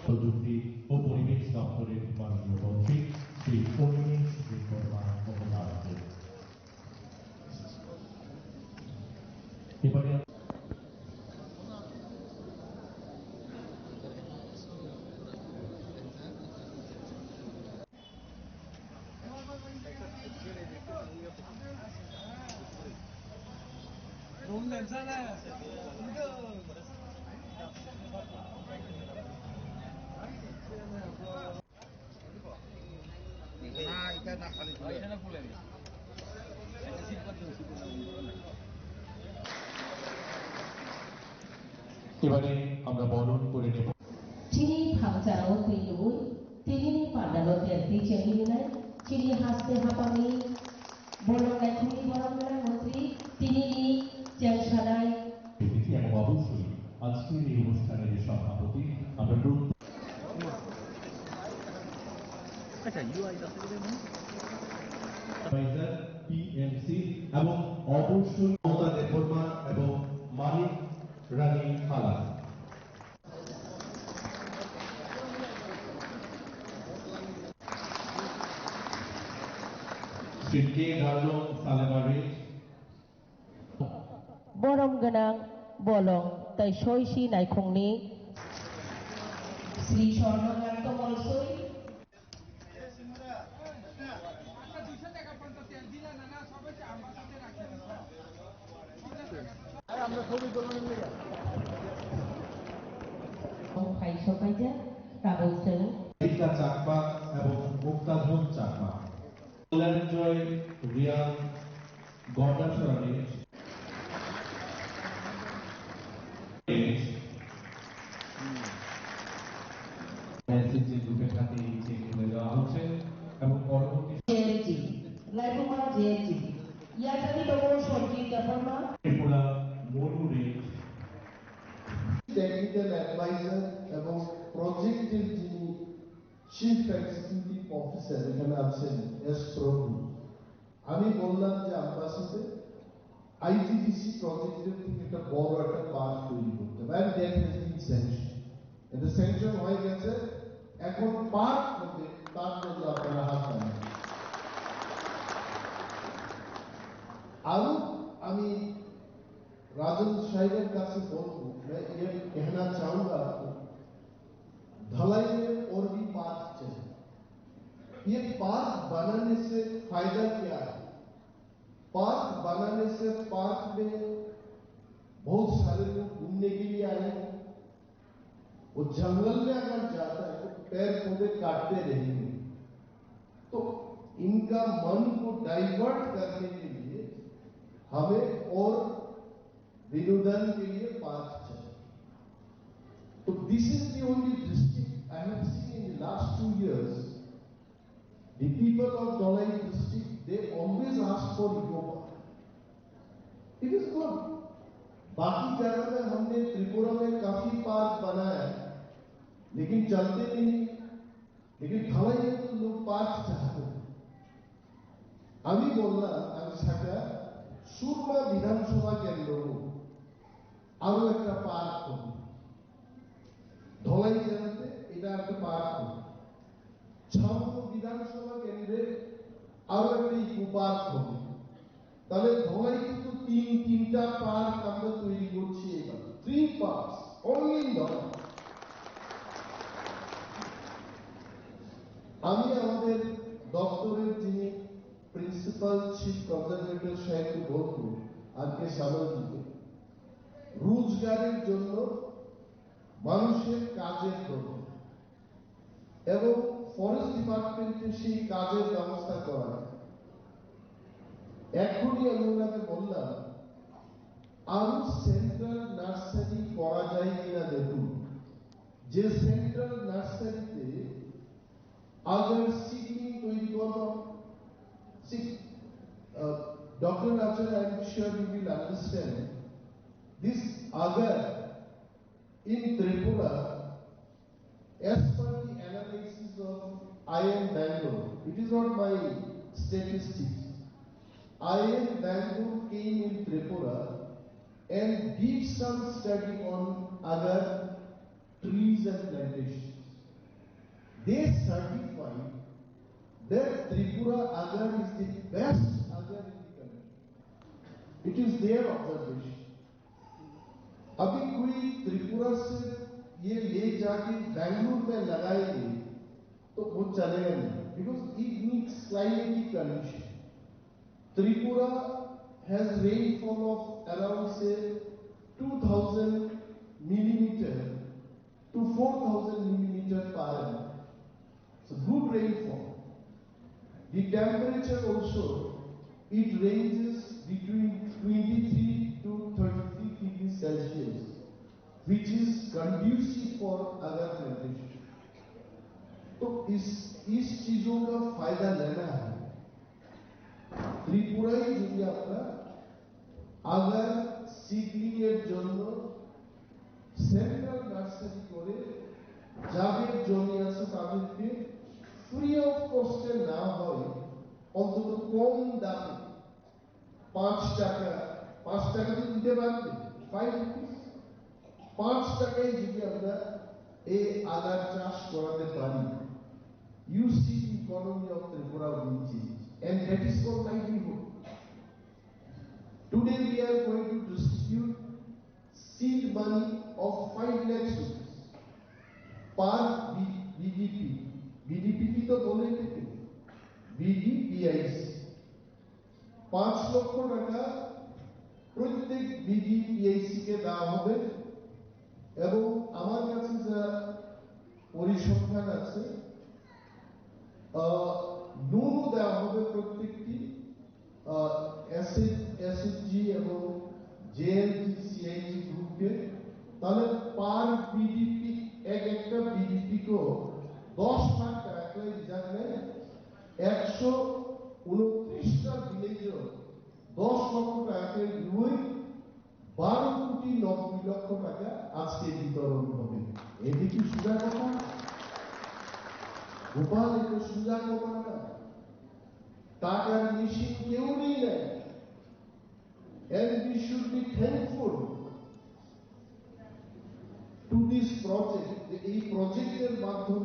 প্রযুক্তি ও পরিবেশ দপ্তরের মাননীয় মন্ত্রী শ্রী অনিমেষ দেববর্মা মহোদয়। এবারে আমরা বরণ করে নেব। Ciri Pangcarau Trinui, Tirini Pandalo Terti Cemilai, Ciri Haste Hapami, Bolong Lekuni Borongara Mantri, Tirini Jangsanai। এবং অবশ্যই আজকের এই অনুষ্ঠানের সভাপতি আমরা পিএমসি এবং অবশ্যই মমতা দেববর্মা এবং মানিক রানী ফালা। শ্রী কে Darlong সালেমারি Borong Ganang Bolong Tai Soisi Naikongni Sri Sornoganto Molsoi Hai Sokaja Kabel Rita Chakma এবং মুক্তাধন চাকমা, কল্যাণজয় রিয়ান গর্দাসরানী গ্রুপের হাতে চেক তুলে দেওয়া হচ্ছে এবং পরবর্তী ত্রিপুরা মরু রেঞ্জ টেকনিক্যাল অ্যাডভাইজার এবং প্রজেক্টের যিনি চিফ এক্সিকিউটিভ অফিসার এখানে আছেন এস প্রভু, আমি বললাম যে আব্বাসিতে আইটিডিসি প্রজেক্টের থেকে একটা বড় একটা পার্ক তৈরি করতে হবে, and that has been sanctioned. এটা স্যাংশন হয়ে গেছে, এখন পার্ক হবে, তার জন্য আপনারা হাত টানেন। আরো আমি राजन साहिब का से बोलूं, मैं ये कहना चाहूंगा धलाई में और भी पार्क चाहिए। ये पार्क बनाने से फायदा क्या है? पार्क बनाने से पार्क में बहुत सारे लोग घूमने के लिए आए, वो जंगल में अगर जाता है तो पेड़ पौधे काटते रहेंगे, तो इनका मन को डाइवर्ट करने के लिए हमें और विनोदन के लिए पार्क चाहिए। तो this is the only district I have seen in the last 2 years, the people of Dholai district, they always ask for yoga. It is good. बाकी जगह में हमने त्रिपुरा में काफी पार्क बनाया लेकिन चलते नहीं, लेकिन धलाई में तो लोग पार्क चाहते हैं। আমি বললাম আমি সাকা সুরমা বিধানসভা কেন্দ্র আরো একটা পার্ক হবে, ধলাই জেলাতে এটা একটা পার্ক হবে, ছাউনি বিধানসভা কেন্দ্রে আরো একটা ইকো পার্ক হবে, তাহলে ধলাই কিন্তু তিনটা পার্ক আমরা তৈরি করছি এবার, 3 parks only in ধলাই। আমি আমাদের দপ্তরের যিনি প্রিন্সিপাল চিফ কনজারভেটর সাহেবকে বলবো আজকে সামনে দিতে, রোজগারের জন্য মানুষের কাজের দরকার এবং ফরেস্ট ডিপার্টমেন্টে সেই কাজের ব্যবস্থা করা। এখনই আমি ওনাকে বললাম আরো সেন্ট্রাল নার্সারি করা যায় কিনা দেখুন, যে সেন্ট্রাল নার্সারিতে আগার সিকিম তৈরি করা। Dr. Acharya, I am sure you will understand this agar in Tripura, as per the analysis of IIM Bangalore, it is not my statistics, IIM Bangalore came in Tripura and did some study on agar trees and plantations. they certified that Tripura agar is the best agar in the country. It is their observation. अभी कोई त्रिपुरा से ये ले जाके बैंगलोर में लगाएंगे तो वो चलेगा नहीं, because it needs climatic condition. Tripura has rainfall of around say 2000 millimeter to 4000 millimeter per annum. So good rainfall. The temperature also, it ranges between 23 to 33 degrees Celsius, which is conducive for agar plantation. तो इस चीजों का फायदा लेना है। त्रिपुराई যদি আমরা agar seedling এর জন্য সেন্ট্রাল নার্সারি করে যাদের জমি আছে তাদেরকে ফ্রি অফ কস্টে না হয় অন্তত কম দামে 5 টাকা দিতে পারবে 5 rupees 5 টাকায় যদি আমরা এই আগার চাষ করাতে পারি, you see the economy of Tripura will change, and that is called livelihood. Today we are going to distribute seed money of 5 lakhs rupees per BDP. BDP की तो बोले थे BDPIC 5 লক্ষ টাকা প্রত্যেক BDPIC কে দেওয়া হবে এবং আমার কাছে যা পরিসংখ্যান আছে লোনও দেওয়া হবে প্রত্যেকটি এসএসজি এবং জেএলজি সিআইজি গ্রুপকে, তাহলে পার বিডিপি একটা বিডিপি को 10 লাখ টাকা করে রিজার্ভ নেয় 129টা ভিলেজে 10 লক্ষ টাকা করে রুই 12 কোটি 90 লক্ষ টাকা আজকে বিতরণ হবে। এটি কি সোজা কথা? গোপাল, এটা সোজা কথা না। টাকার মেশিন কেউ নেই না। And we should be thankful to this project. এই প্রজেক্টের মাধ্যমে